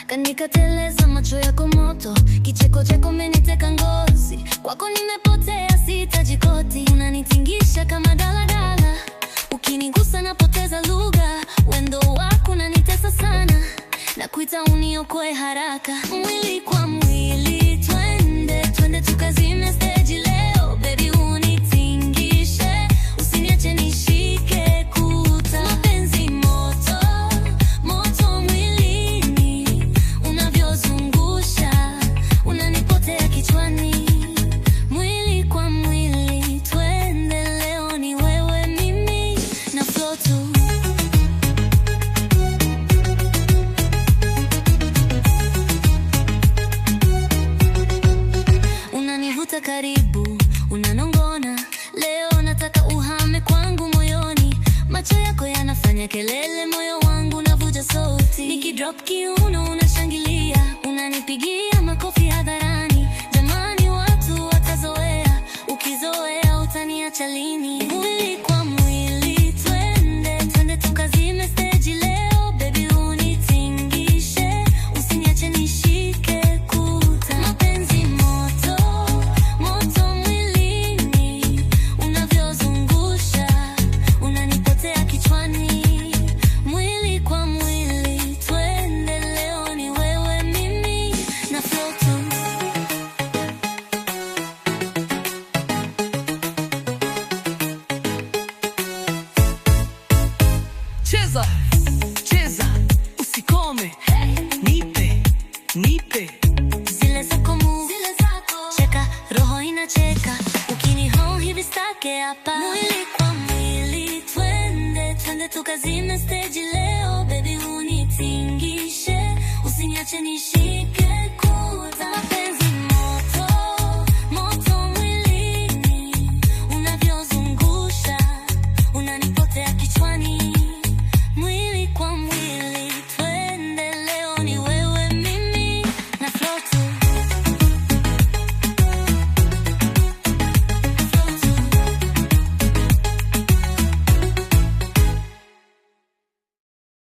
Kanikateleza macho yako moto, kicheko chako meniteka ngozi. Kwako nimepotea sihitaji koti, unanitingisha kama daladala. Ukinigusa napoteza lugha, wendo wako unanitesa sana. Nakuita uniokoe haraka, mwili kwa mwili. Twende tukazime stage leo, baby unitingishe. Usiniache nishike kuta, mapenzi moto moto mwilini. Unavyozungusha unanipotea kichwani. Mwili kwa mwili, twende leo, ni wewe mimi na flow tu. Unanivuta karibu, unanongona, leo nataka uhame kwangu moyoni. Macho yako yanafanya kelele, moyo wangu unavuja sauti. Nikidrop kiuno unashangilia, unanipigia makofi hadharani. Jamani watu watazoea, ukizoea utaniacha lini? Mwili kwa mwili, twende tukazime stage leo, baby unitingishe. Usiniache nishike kuta, mapenzi moto moto mwilini. Unavyozungusha unanipotea kichwani. Mwili kwa mwili, twende leo, ni wewe mimi na flow tu. Cheza, cheza, usikome. Nipe Zile zako move, cheka, roho inacheka. Ukinihold hivi stake hapa. Mwili kwa mwili, twende tukazime stage leo.